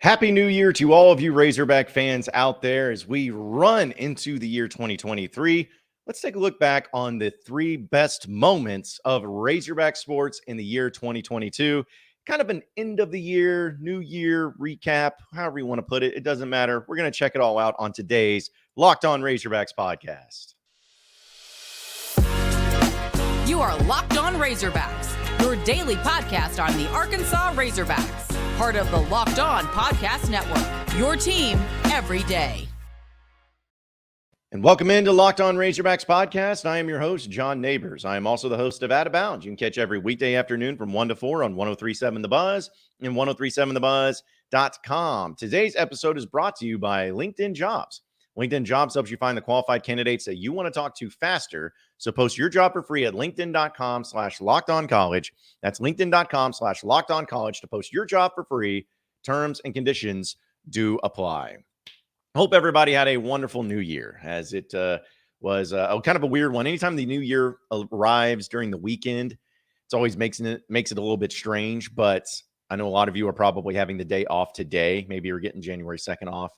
Happy New Year to all of you Razorback fans out there as we run into the year 2023. Let's take a look back on the three best moments of Razorback Sports in the year 2022. Kind of an end of the year, new year recap, however you want to put it. It doesn't matter. We're going to check it all out on today's Locked On Razorbacks podcast. You are Locked On Razorbacks, your daily podcast on the Arkansas Razorbacks. Part of the Locked On Podcast Network, your team every day. And welcome into Locked On Razorbacks podcast. I am your host, John Nabors. I am also the host of Out of Bounds. You can catch every weekday afternoon from 1 to 4 on 103.7 The Buzz and 103.7thebuzz.com. Today's episode is brought to you by LinkedIn Jobs. LinkedIn Jobs helps you find the qualified candidates that you want to talk to faster. So post your job for free at linkedin.com/lockedoncollege. That's linkedin.com/lockedoncollege to post your job for free. Terms and conditions do apply. I hope everybody had a wonderful new year, as it was kind of a weird one. Anytime the new year arrives during the weekend, it always makes it a little bit strange. But I know a lot of you are probably having the day off today. Maybe you're getting January 2nd off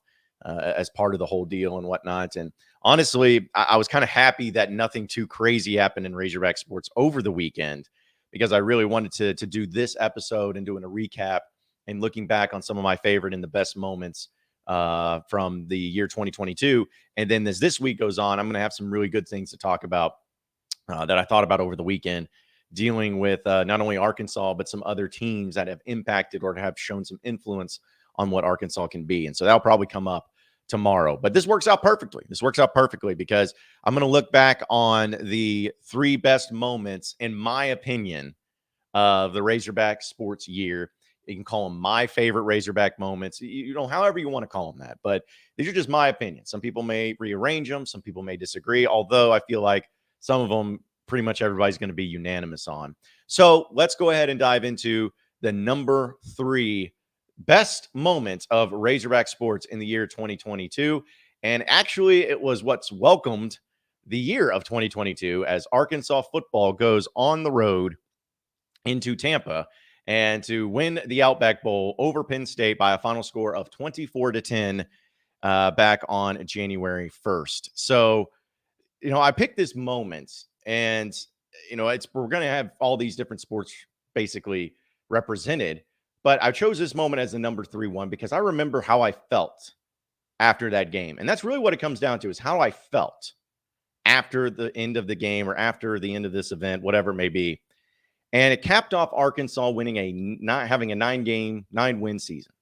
as part of the whole deal and whatnot. And honestly, I was kind of happy that nothing too crazy happened in Razorback Sports over the weekend, because I really wanted to do this episode and doing a recap and looking back on some of my favorite and the best moments from the year 2022. And then as this week goes on, I'm going to have some really good things to talk about that I thought about over the weekend, dealing with not only Arkansas, but some other teams that have impacted or have shown some influence on what Arkansas can be. And so that'll probably come up tomorrow. But this works out perfectly. This works out perfectly because I'm going to look back on the three best moments, in my opinion, of the Razorback Sports year. You can call them my favorite Razorback moments, you know, however you want to call them that. But these are just my opinion. Some people may rearrange them. Some people may disagree, although I feel like some of them pretty much everybody's going to be unanimous on. So let's go ahead and dive into the number three best moments of Razorback Sports in the year 2022. And actually, it was what's welcomed the year of 2022 as Arkansas football goes on the road into Tampa and to win the Outback Bowl over Penn State by a final score of 24-10 back on January 1st. So, you know, I picked this moment, and, you know, we're going to have all these different sports basically represented, but I chose this moment as the number three one because I remember how I felt after that game. And that's really what it comes down to, is how I felt after the end of the game or after the end of this event, whatever it may be. And it capped off Arkansas winning having a 9-win season.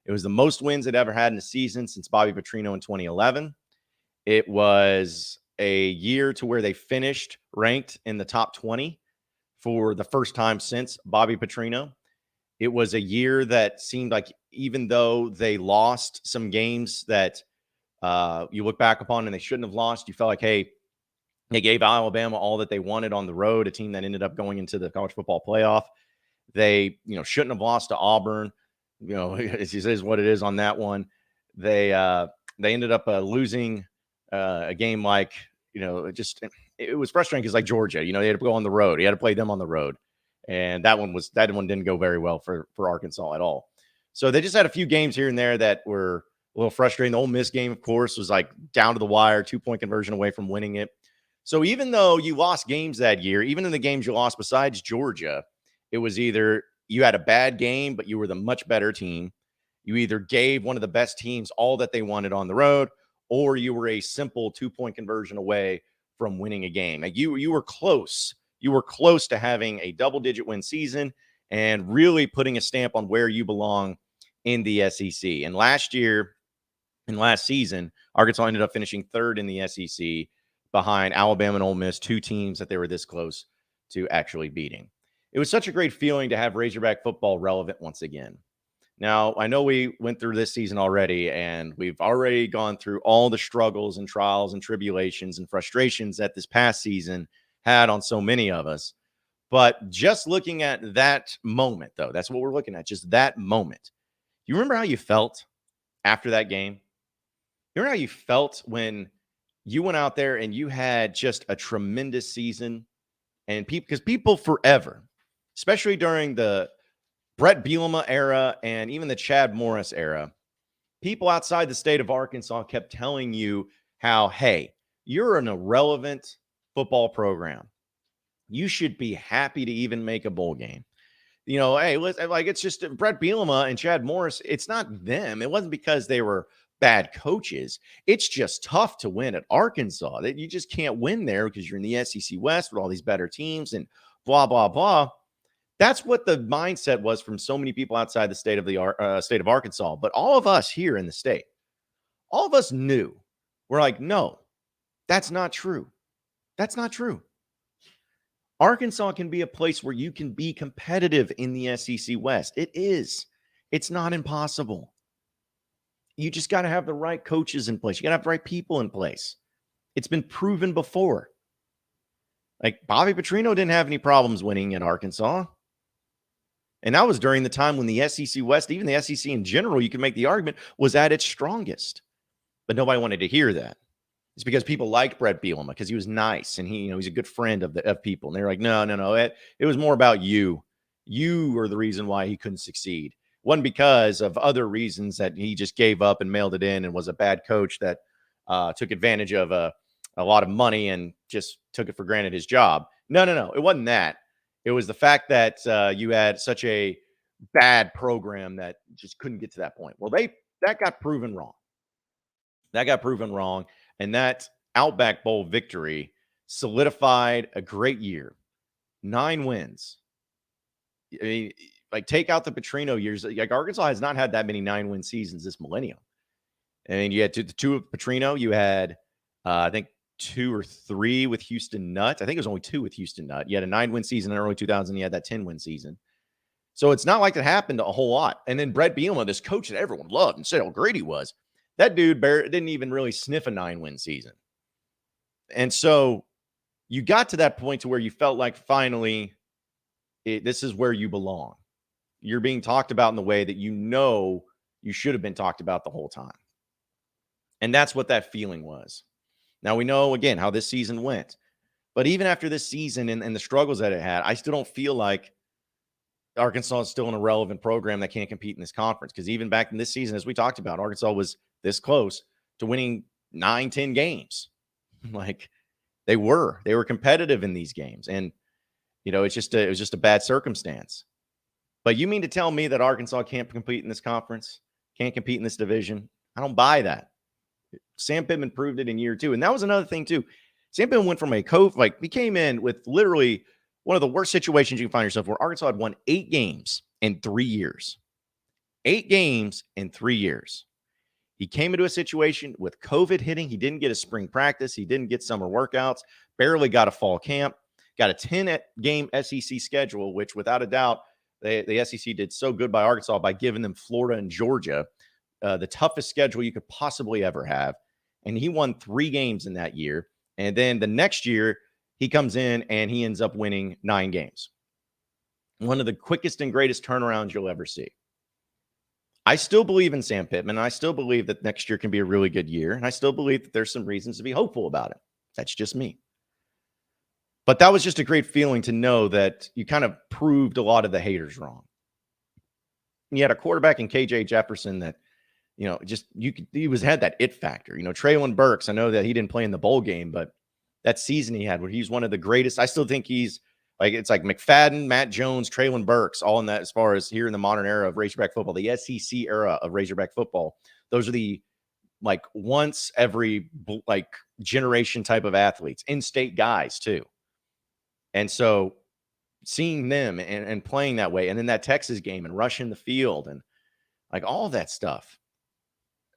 It was the most wins it ever had in a season since Bobby Petrino in 2011. It was a year to where they finished ranked in the top 20 for the first time since Bobby Petrino. It was a year that seemed like, even though they lost some games that you look back upon and they shouldn't have lost, you felt like, hey, they gave Alabama all that they wanted on the road, a team that ended up going into the college football playoff. They, you know, shouldn't have lost to Auburn. You know, it is what it is on that one. They ended up losing a game like, you know, it was frustrating because, like, Georgia, you know, they had to go on the road. He had to play them on the road. And that one didn't go very well for Arkansas at all. So they just had a few games here and there that were a little frustrating. The Ole Miss game, of course, was like down to the wire, 2-point conversion away from winning it. So even though you lost games that year, even in the games you lost besides Georgia, it was either you had a bad game, but you were the much better team. You either gave one of the best teams all that they wanted on the road, or you were a simple 2-point conversion away from winning a game. Like you were close. You were close to having a double-digit win season and really putting a stamp on where you belong in the SEC. And last season, Arkansas ended up finishing third in the SEC behind Alabama and Ole Miss, two teams that they were this close to actually beating. It was such a great feeling to have Razorback football relevant once again. Now, I know we went through this season already, and we've already gone through all the struggles and trials and tribulations and frustrations that this past season had on so many of us. But just looking at that moment, though, that's what we're looking at, just that moment. You remember how you felt after that game? You remember how you felt when you went out there and you had just a tremendous season? And because people forever, especially during the Brett Bielema era and even the Chad Morris era, people outside the state of Arkansas kept telling you how, hey, you're an irrelevant football program. You should be happy to even make a bowl game. Hey, like it's just Brett Bielema and Chad Morris. It's not them. It wasn't because they were bad coaches. It's just tough to win at Arkansas. That you just can't win there because you're in the SEC West with all these better teams and blah, blah, blah. That's what the mindset was from so many people outside the state of Arkansas. But all of us here in the state, all of us knew. We're like, no, that's not true. That's not true. Arkansas can be a place where you can be competitive in the SEC West. It is. It's not impossible. You just got to have the right coaches in place. You got to have the right people in place. It's been proven before. Like Bobby Petrino didn't have any problems winning in Arkansas. And that was during the time when the SEC West, even the SEC in general, you can make the argument, was at its strongest. But nobody wanted to hear that. It's because people liked Brett Bielema because he was nice and he's a good friend of people. And they're like, no. It was more about you. You were the reason why he couldn't succeed. It wasn't because of other reasons that he just gave up and mailed it in and was a bad coach that took advantage of a lot of money and just took it for granted his job. No. It wasn't that. It was the fact that you had such a bad program that just couldn't get to that point. Well, that got proven wrong. And that Outback Bowl victory solidified a great year. 9 wins. I mean, like take out the Petrino years. Like Arkansas has not had that many 9-win seasons this millennium. I mean, you had two of Petrino. You had, I think, 2 or 3 with Houston Nutt. I think it was only 2 with Houston Nutt. You had a 9-win season in early 2000. You had that 10-win season. So it's not like it happened a whole lot. And then Brett Bielema, this coach that everyone loved and said how great he was, that dude didn't even really sniff a 9-win season. And so you got to that point to where you felt like finally this is where you belong. You're being talked about in the way that you should have been talked about the whole time. And that's what that feeling was. Now we know, again, how this season went. But even after this season and the struggles that it had, I still don't feel like Arkansas is still an irrelevant program that can't compete in this conference. Because even back in this season, as we talked about, Arkansas was this close to winning 9-10 games. Like they were competitive in these games. And, it was just a bad circumstance. But you mean to tell me that Arkansas can't compete in this conference, can't compete in this division? I don't buy that. Sam Pittman proved it in year 2. And that was another thing too. Sam Pittman went from he came in with literally one of the worst situations you can find yourself where Arkansas had won 8 games in 3 years. 8 games in 3 years. He came into a situation with COVID hitting. He didn't get a spring practice. He didn't get summer workouts, barely got a fall camp, got a 10-game SEC schedule, which without a doubt, the SEC did so good by Arkansas by giving them Florida and Georgia, the toughest schedule you could possibly ever have. And he won 3 games in that year. And then the next year, he comes in and he ends up winning 9 games. One of the quickest and greatest turnarounds you'll ever see. I still believe in Sam Pittman. And I still believe that next year can be a really good year. And I still believe that there's some reasons to be hopeful about it. That's just me. But that was just a great feeling to know that you kind of proved a lot of the haters wrong. You had a quarterback in KJ Jefferson that, he had that it factor. Traylon Burks, I know that he didn't play in the bowl game, but that season he had where he's one of the greatest. I still think he's it's like McFadden, Matt Jones, Traylon Burks, all in that as far as here in the modern era of Razorback football, the SEC era of Razorback football. Those are the once every generation type of athletes, in-state guys too. And so seeing them and playing that way, and then that Texas game and rushing the field and all that stuff,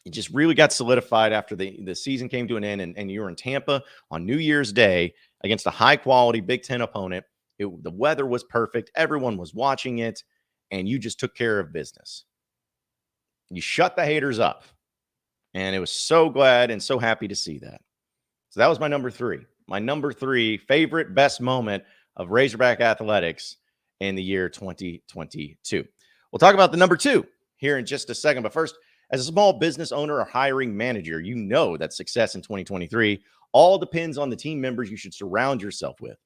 it just really got solidified after the season came to an end and you were in Tampa on New Year's Day against a high-quality Big Ten opponent. The weather was perfect. Everyone was watching it, and you just took care of business. You shut the haters up, and it was so glad and so happy to see that. So that was my number 3. My number 3 favorite, best moment of Razorback athletics in the year 2022. We'll talk about the number 2 here in just a second. But first, as a small business owner or hiring manager, you know that success in 2023 all depends on the team members you should surround yourself with.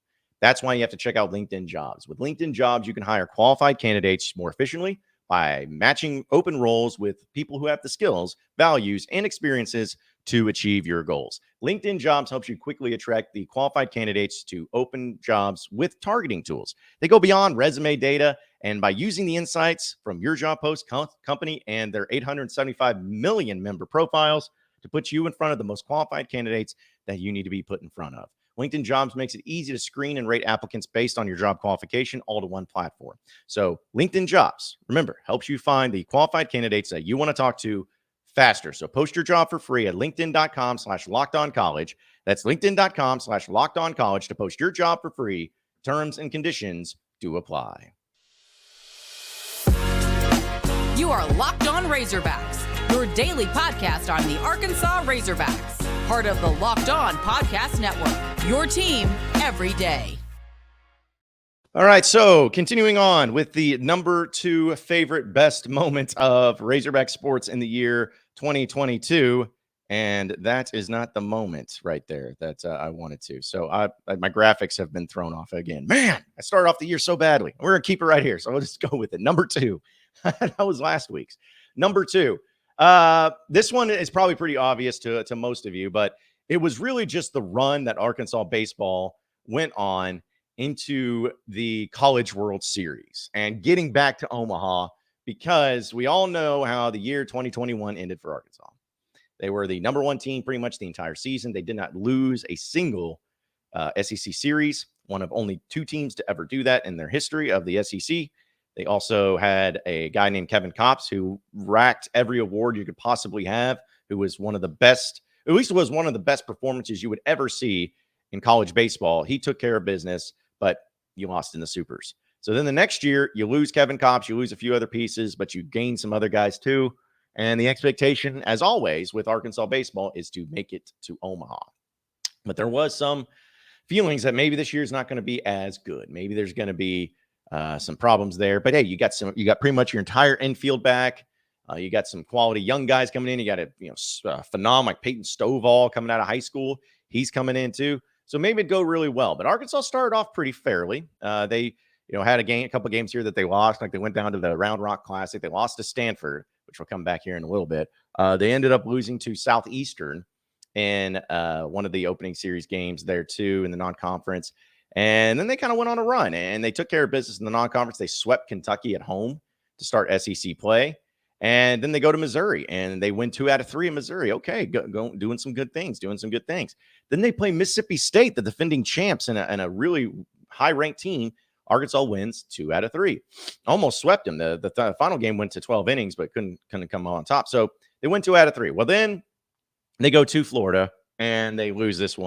That's why you have to check out LinkedIn Jobs. With LinkedIn Jobs, you can hire qualified candidates more efficiently by matching open roles with people who have the skills, values, and experiences to achieve your goals. LinkedIn Jobs helps you quickly attract the qualified candidates to open jobs with targeting tools. They go beyond resume data, and by using the insights from your job post company and their 875 million member profiles to put you in front of the most qualified candidates that you need to be put in front of. LinkedIn Jobs makes it easy to screen and rate applicants based on your job qualification, all to one platform. So LinkedIn Jobs, remember, helps you find the qualified candidates that you want to talk to faster. So post your job for free at linkedin.com/lockedoncollege. That's linkedin.com/lockedoncollege to post your job for free. Terms and conditions do apply. You are Locked On Razorbacks, your daily podcast on the Arkansas Razorbacks. Part of the Locked On Podcast Network, your team every day. All right, so continuing on with the number 2 favorite best moment of Razorback Sports in the year 2022, and that is not the moment right there that I wanted to. So my graphics have been thrown off again. Man, I started off the year so badly. We're going to keep it right here, so I'll just go with it. Number 2. That was last week's. Number 2. This one is probably pretty obvious to most of you, but it was really just the run that Arkansas baseball went on into the College World Series and getting back to Omaha, because we all know how the year 2021 ended for Arkansas. They were the number 1 team pretty much the entire season. They did not lose a single SEC series, one of only 2 teams to ever do that in their history of the SEC. They also had a guy named Kevin Kopps who racked every award you could possibly have, who was one of the best, at least it was one of the best performances you would ever see in college baseball. He took care of business, but you lost in the supers. So then the next year, you lose Kevin Kopps, you lose a few other pieces, but you gain some other guys too. And the expectation, as always, with Arkansas baseball is to make it to Omaha. But there was some feelings that maybe this year is not going to be as good. Maybe there's going to be some problems there, but hey, you got pretty much your entire infield back. You got some quality young guys coming in. You got a phenom like Peyton Stovall coming out of high school. He's coming in too. So maybe it'd go really well. But Arkansas started off pretty fairly. They had a couple games here that they lost. Like they went down to the Round Rock Classic. They lost to Stanford, which will come back here in a little bit. They ended up losing to Southeastern in one of the opening series games there too in the non-conference. And then they kind of went on a run and they took care of business in the non-conference. They swept Kentucky at home to start SEC play. And then they go to Missouri and they win 2 out of 3 in Missouri. Okay, go doing some good things. Then they play Mississippi State, the defending champs, and a really high-ranked team. Arkansas wins 2 out of 3. Almost swept them. The final game went to 12 innings, but couldn't come on top. So they win 2 out of 3. Well, then they go to Florida and they lose this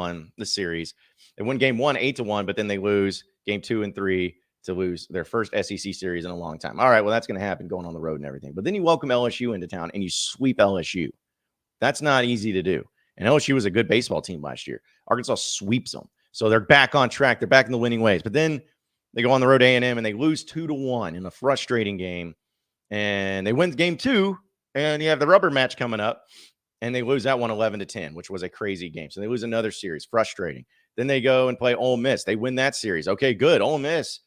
series. They win game 1, 8-1, but then they lose game 2 and 3 to lose their first SEC series in a long time. All right, well, that's going to happen going on the road and everything. But then you welcome LSU into town and you sweep LSU. That's not easy to do. And LSU was a good baseball team last year. Arkansas sweeps them. So they're back on track. They're back in the winning ways. But then they go on the road to A&M and they lose 2-1 in a frustrating game. And they win game 2, and you have the rubber match coming up. And they lose that one 11-10, which was a crazy game. So they lose another series, frustrating. Then they go and play Ole Miss. They win that series. Okay, good. Ole Miss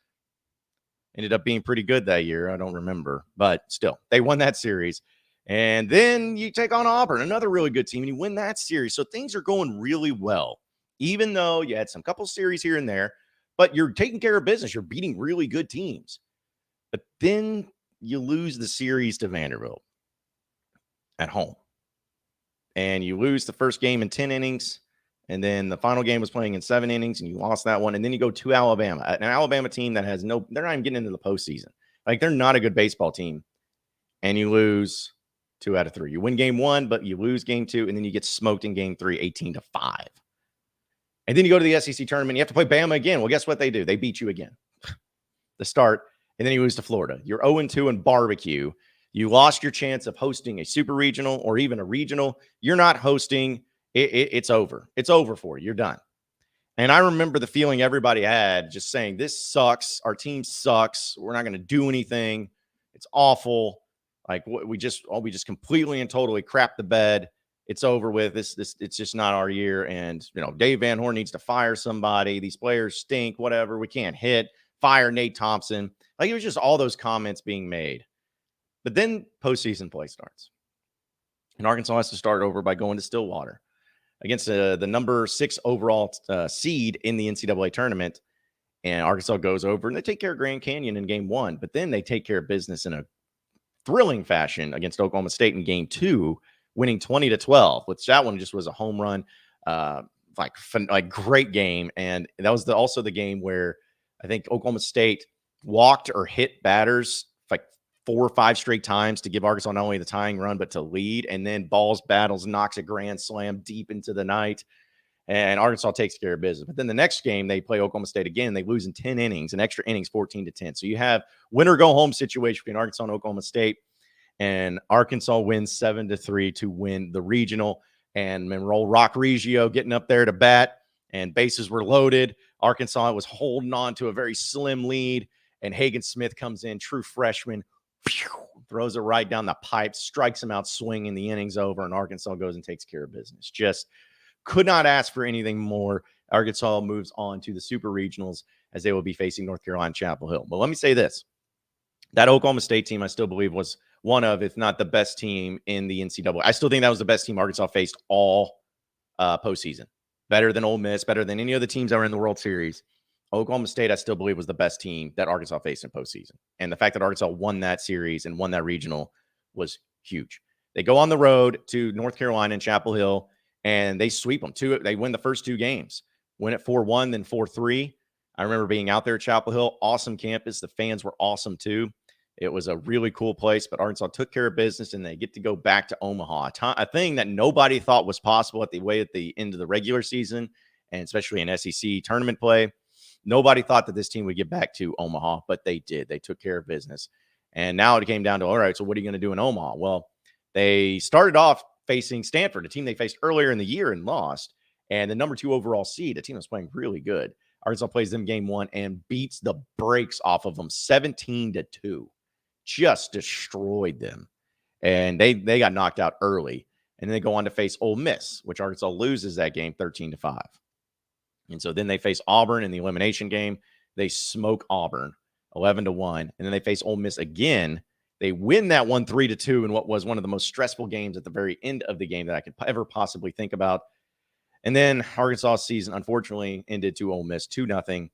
ended up being pretty good that year. I don't remember, but still, they won that series. And then you take on Auburn, another really good team, and you win that series. So things are going really well, even though you had some couple series here and there, but you're taking care of business. You're beating really good teams. But then you lose the series to Vanderbilt at home. And you lose the first game in 10 innings. And then the final game was playing in 7 innings, and you lost that one. And then you go to Alabama, an Alabama team that has they're not even getting into the postseason. Like, they're not a good baseball team. And you lose 2 out of 3. You win game 1, but you lose game 2, and then you get smoked in game 3, 18-5. And then you go to the SEC tournament. You have to play Bama again. Well, guess what they do? They beat you again. The start, and then you lose to Florida. You're 0-2 in barbecue. You lost your chance of hosting a super regional or even a regional. You're not hosting. It's over. It's over for you. You're done. And I remember the feeling everybody had, just saying, this sucks. Our team sucks. We're not going to do anything. It's awful. Like, we just completely and totally crapped the bed it's over with. It's just not our year. And, Dave Van Horn needs to fire somebody. These players stink, whatever. We can't hit. Fire Nate Thompson. Like, it was just all those comments being made. But then postseason play starts. And Arkansas has to start over by going to Stillwater against the number 6 overall seed in the NCAA tournament. And Arkansas goes over and they take care of Grand Canyon in game 1. But then they take care of business in a thrilling fashion against Oklahoma State in game 2, winning 20-12, which that one just was a home run, great game. And that was also the game where I think Oklahoma State walked or hit batters like 4 or 5 straight times to give Arkansas not only the tying run, but to lead. And then Balls battles, knocks a grand slam deep into the night. And Arkansas takes care of business. But then the next game, they play Oklahoma State again. They lose in 10 innings, an extra innings, 14-10. So you have winner go home situation between Arkansas and Oklahoma State. And Arkansas wins 7-3 to win the regional. And Monroe Rock Reggio getting up there to bat, and bases were loaded. Arkansas was holding on to a very slim lead. And Hagen Smith comes in, true freshman, throws it right down the pipe, strikes him out swinging. The inning's over, and Arkansas goes and takes care of business. Just could not ask for anything more. Arkansas moves on to the Super Regionals as they will be facing North Carolina Chapel Hill. But let me say this. That Oklahoma State team, I still believe, was one of, if not the best team in the NCAA. I still think that was the best team Arkansas faced all postseason. Better than Ole Miss, better than any of the teams that were in the World Series. Oklahoma State, I still believe, was the best team that Arkansas faced in postseason. And the fact that Arkansas won that series and won that regional was huge. They go on the road to North Carolina and Chapel Hill, and they sweep them. They win the first 2 games. Win it 4-1, then 4-3. I remember being out there at Chapel Hill. Awesome campus. The fans were awesome too. It was a really cool place, but Arkansas took care of business, and they get to go back to Omaha. A thing that nobody thought was possible at the end of the regular season, and especially in SEC tournament play. Nobody thought that this team would get back to Omaha, but they did. They took care of business. And now it came down to, all right, so what are you going to do in Omaha? Well, they started off facing Stanford, a team they faced earlier in the year and lost. And the number 2 overall seed, a team that's playing really good. Arkansas plays them game 1 and beats the brakes off of them 17-2. Just destroyed them. And they got knocked out early. And then they go on to face Ole Miss, which Arkansas loses that game 13-5. And so then they face Auburn in the elimination game. They smoke Auburn 11-1. And then they face Ole Miss again. They win that one 3-2 in what was one of the most stressful games at the very end of the game that I could ever possibly think about. And then Arkansas' season, unfortunately, ended to Ole Miss 2-0.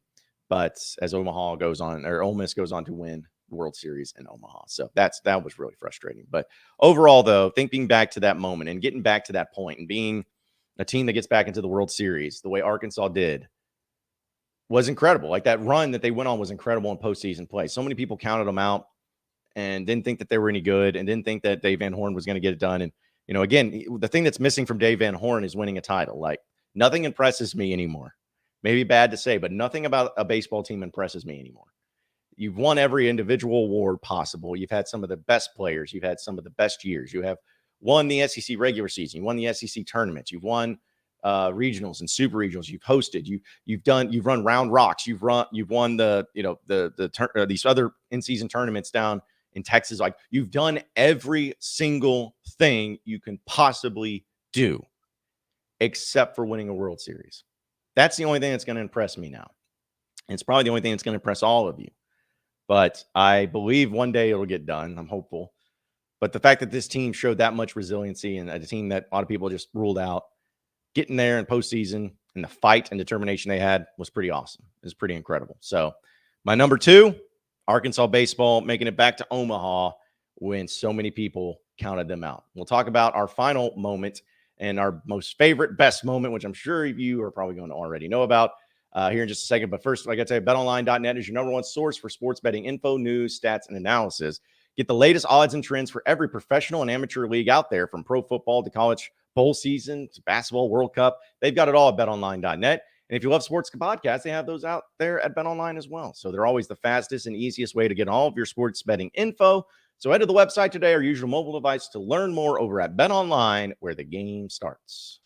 But as Ole Miss goes on to win the World Series in Omaha. So that was really frustrating. But overall, though, thinking back to that moment and getting back to that point and being a team that gets back into the World Series the way Arkansas did was incredible. Like, that run that they went on was incredible in postseason play. So many people counted them out and didn't think that they were any good and didn't think that Dave Van Horn was going to get it done. And, again, the thing that's missing from Dave Van Horn is winning a title. Like, nothing impresses me anymore. Maybe bad to say, but nothing about a baseball team impresses me anymore. You've won every individual award possible. You've had some of the best players. You've had some of the best years. You have won the SEC regular season. You won the SEC tournaments. You've won regionals and super regionals. You've hosted. You've run Round Rocks. You've won these other in-season tournaments down in Texas. Like, you've done every single thing you can possibly do, except for winning a World Series. That's the only thing that's going to impress me now. And it's probably the only thing that's going to impress all of you. But I believe one day it'll get done. I'm hopeful. But the fact that this team showed that much resiliency, and a team that a lot of people just ruled out, getting there in postseason and the fight and determination they had was pretty awesome. It was pretty incredible. So my number 2, Arkansas baseball, making it back to Omaha when so many people counted them out. We'll talk about our final moment and our most favorite, best moment, which I'm sure you are probably going to already know about here in just a second. But first, like I tell you, BetOnline.net is your number 1 source for sports betting info, news, stats, and analysis. Get the latest odds and trends for every professional and amateur league out there, from pro football to college bowl season to basketball, World Cup. They've got it all at BetOnline.net. And if you love sports podcasts, they have those out there at BetOnline as well. So they're always the fastest and easiest way to get all of your sports betting info. So head to the website today or use your mobile device to learn more over at BetOnline, where the game starts.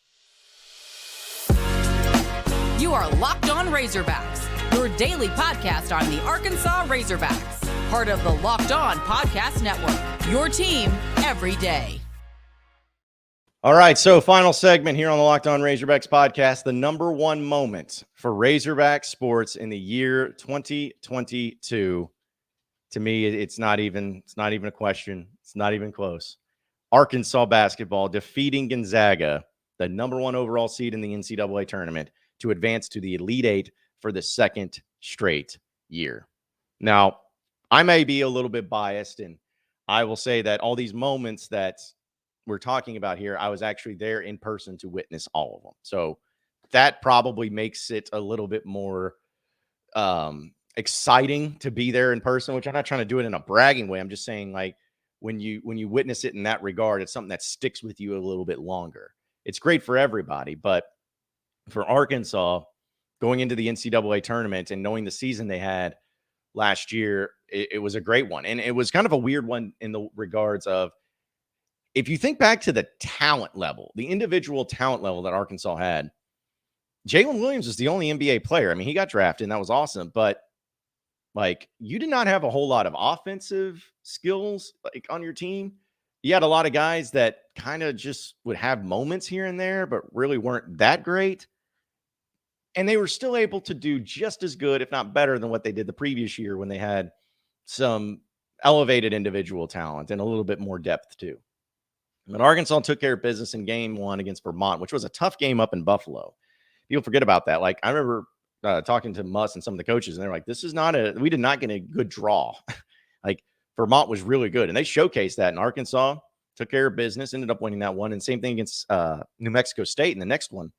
You are Locked On Razorbacks, your daily podcast on the Arkansas Razorbacks. Part of the Locked On Podcast Network, your team every day. All right, so final segment here on the Locked On Razorbacks podcast, the number one moment for Razorback Sports in the year 2022. To me, it's not even a question. It's not even close. Arkansas basketball defeating Gonzaga, the number one overall seed in the NCAA tournament, to advance to the Elite Eight for the second straight year. Now, I may be a little bit biased, and I will say that all these moments that we're talking about here, I was actually there in person to witness all of them. So that probably makes it a little bit more exciting to be there in person, which I'm not trying to do it in a bragging way. I'm just saying, like, when you witness it in that regard, it's something that sticks with you a little bit longer. It's great for everybody, but for Arkansas going into the NCAA tournament and knowing the season they had last year, it was a great one. And it was kind of a weird one in the regards of, if you think back to the talent level, the individual talent level that Arkansas had, Jalen Williams was the only NBA player. I mean, he got drafted and that was awesome, but like, you did not have a whole lot of offensive skills like on your team. You had a lot of guys that kind of just would have moments here and there, but really weren't that great. And they were still able to do just as good, if not better, than what they did the previous year when they had some elevated individual talent and a little bit more depth too. But Arkansas took care of business in game one against Vermont, which was a tough game up in Buffalo. People forget about that. Like, I remember talking to Muss and some of the coaches, and they're like, we did not get a good draw. Like, Vermont was really good. And they showcased that, and Arkansas took care of business, ended up winning that one. And same thing against New Mexico State in the next one.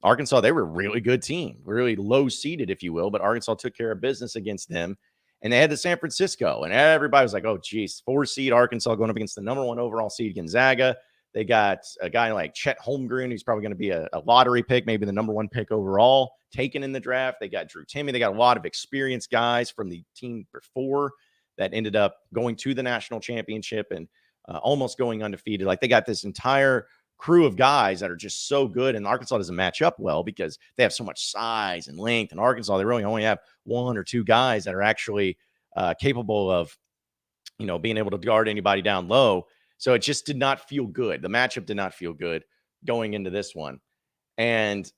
Arkansas, they were a really good team, really low seeded, if you will, but Arkansas took care of business against them. And they had the San Francisco, and everybody was like, oh, geez, 4 seed Arkansas going up against the number 1 overall seed Gonzaga. They got a guy like Chet Holmgren, who's probably going to be a lottery pick, maybe the number 1 pick overall, taken in the draft. They got Drew Timme. They got a lot of experienced guys from the team before that ended up going to the national championship and almost going undefeated. Like, they got this entire crew of guys that are just so good, and Arkansas doesn't match up well because they have so much size and length. In Arkansas, they really only have 1 or 2 guys that are actually capable of, being able to guard anybody down low. So it just did not feel good. The matchup did not feel good going into this one. And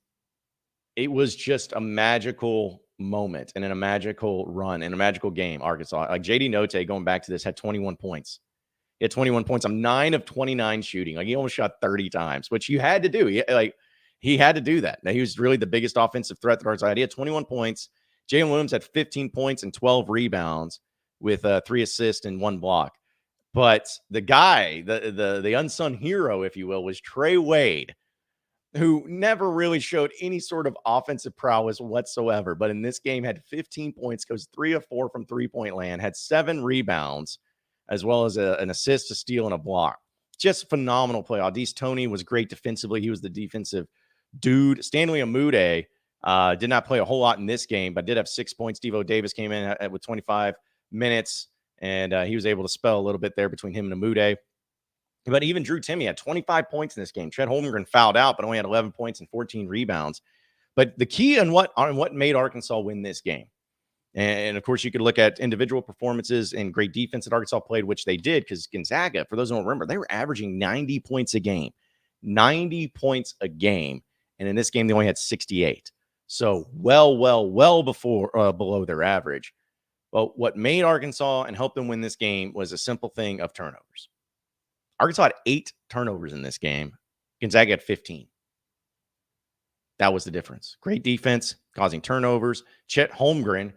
it was just a magical moment and in a magical run and a magical game. Arkansas, like JD Note going back to this, had 21 points. He had 21 points. I'm 9 of 29 shooting. Like, he almost shot 30 times, which you had to do. He had to do that. Now, he was really the biggest offensive threat that Arkansas had. He had 21 points. Jalen Williams had 15 points and 12 rebounds with 3 assists and 1 block. But the guy, the unsung hero, if you will, was Trey Wade, who never really showed any sort of offensive prowess whatsoever. But in this game, had 15 points, goes 3 of 4 from three-point land, had 7 rebounds, as well as an assist, a steal, and a block. Just phenomenal play. Audice Toney was great defensively. He was the defensive dude. Stanley Amude did not play a whole lot in this game, but did have 6 points. Devo Davis came in with 25 minutes, and he was able to spell a little bit there between him and Amude. But even Drew Timme had 25 points in this game. Chet Holmgren fouled out, but only had 11 points and 14 rebounds. But the key on what made Arkansas win this game, and of course, you could look at individual performances and great defense that Arkansas played, which they did, because Gonzaga, for those who don't remember, they were averaging 90 points a game. 90 points a game. And in this game, they only had 68. So well below their average. But what made Arkansas and helped them win this game was a simple thing of turnovers. Arkansas had 8 turnovers in this game. Gonzaga had 15. That was the difference. Great defense, causing turnovers. Chet Holmgren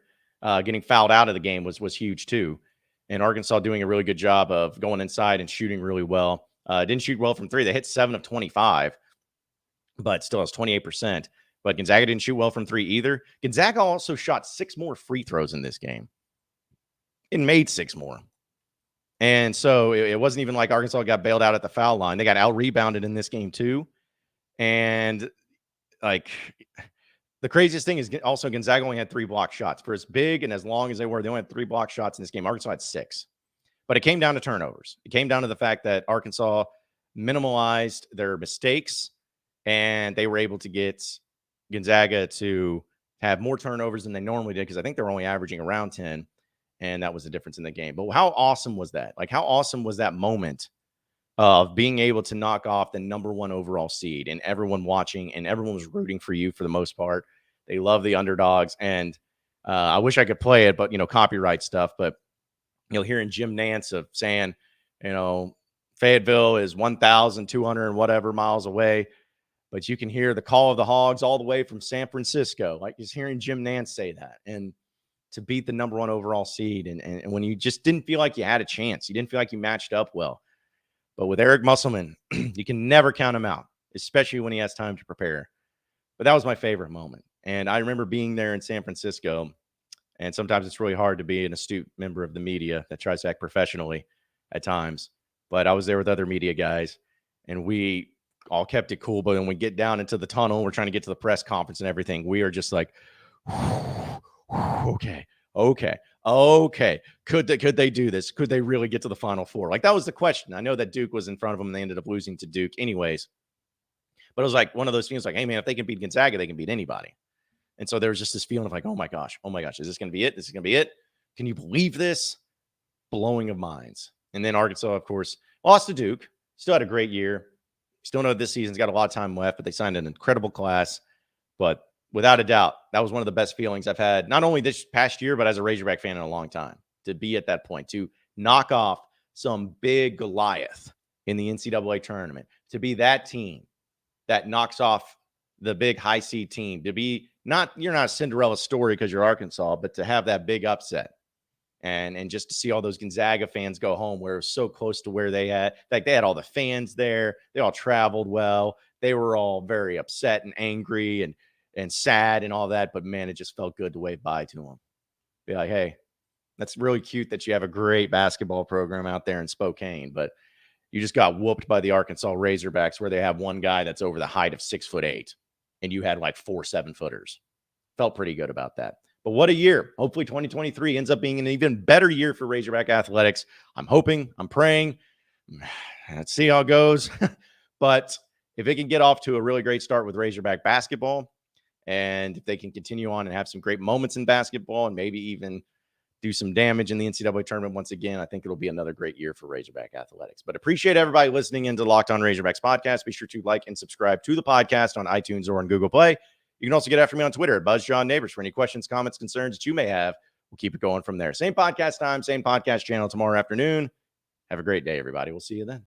getting fouled out of the game was huge too. And Arkansas doing a really good job of going inside and shooting really well. Didn't shoot well from 3. They hit 7 of 25, but still has 28%. But Gonzaga didn't shoot well from 3 either. Gonzaga also shot 6 more free throws in this game. It made 6 more. And so it wasn't even like Arkansas got bailed out at the foul line. They got out-rebounded in this game too. And like, the craziest thing is also Gonzaga only had 3 block shots. For as big and as long as they were, they only had 3 block shots in this game. Arkansas had 6. But it came down to turnovers. It came down to the fact that Arkansas minimalized their mistakes, and they were able to get Gonzaga to have more turnovers than they normally did, because I think they were only averaging around 10, and that was the difference in the game. But how awesome was that? Like, how awesome was that moment of being able to knock off the number 1 overall seed and everyone watching and everyone was rooting for you for the most part. They love the underdogs. And I wish I could play it, but, copyright stuff. But, hearing Jim Nance of saying, Fayetteville is 1,200 and whatever miles away, but you can hear the call of the Hogs all the way from San Francisco. Like just hearing Jim Nance say that. And to beat the number 1 overall seed. And when you just didn't feel like you had a chance, you didn't feel like you matched up well. But with Eric Musselman, you can never count him out, especially when he has time to prepare. But that was my favorite moment. And I remember being there in San Francisco. And sometimes it's really hard to be an astute member of the media that tries to act professionally at times. But I was there with other media guys, and we all kept it cool. But when we get down into the tunnel, we're trying to get to the press conference and everything. We are just like, okay. Could they do this? Could they really get to the Final Four? Like that was the question. I know that Duke was in front of them and they ended up losing to Duke anyways. But it was like one of those feelings like, hey man, if they can beat Gonzaga, they can beat anybody. And so there was just this feeling of like, oh my gosh, is this going to be it? This is going to be it. Can you believe this? Blowing of minds. And then Arkansas, of course, lost to Duke. Still had a great year. Still know this season's got a lot of time left, but they signed an incredible class. But without a doubt, that was one of the best feelings I've had, not only this past year, but as a Razorback fan in a long time, to be at that point, to knock off some big Goliath in the NCAA tournament, to be that team that knocks off the big high seed team, to be you're not a Cinderella story because you're Arkansas, but to have that big upset and just to see all those Gonzaga fans go home where it was so close to where they had, like they had all the fans there. They all traveled well. They were all very upset and angry and sad and all that. But man, it just felt good to wave bye to them. Be like, hey, that's really cute that you have a great basketball program out there in Spokane, but you just got whooped by the Arkansas Razorbacks where they have one guy that's over the height of 6'8", and you had like 4 7-footers. Felt pretty good about that. But what a year. Hopefully 2023 ends up being an even better year for Razorback athletics. I'm hoping, I'm praying. Let's see how it goes. But if it can get off to a really great start with Razorback basketball, and if they can continue on and have some great moments in basketball and maybe even do some damage in the NCAA tournament once again, I think it'll be another great year for Razorback athletics. But appreciate everybody listening into the Locked On Razorbacks podcast. Be sure to like and subscribe to the podcast on iTunes or on Google Play. You can also get after me on Twitter at BuzzJohnNabors for any questions, comments, concerns that you may have. We'll keep it going from there. Same podcast time, same podcast channel tomorrow afternoon. Have a great day, everybody. We'll see you then.